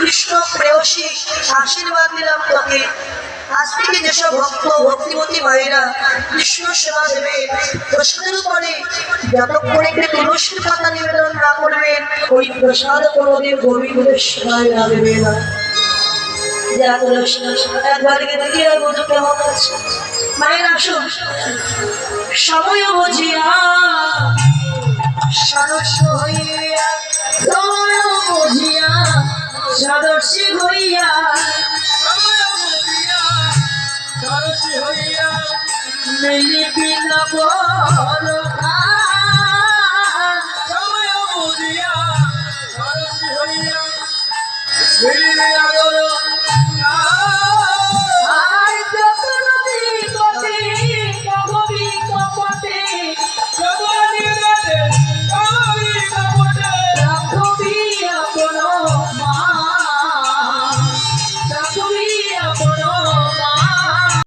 কৃষ্ণ প্রেয়সী আশীর্বাদ দিলাম তোকে। আজ থেকে যেসব ভক্ত ভক্তিমতী মায়েরা কৃষ্ণ সেবা দেবে প্রসাদের পরে যতক্ষণ একটি তুলসীর পাতা নিবেদন না করবেন ওই প্রসাদ কোনোদিন গোবিন্দের সেবায় লাগবে না। যা তুলসী একবার দেখি আর বধূ কেমন আছে। মায়ের আসুন সময় বুঝিয়া সদস্য হইয়া, সময় বুঝিয়া সদস্য হইয়া, সদস্য হইয়া মেলে পিতা বল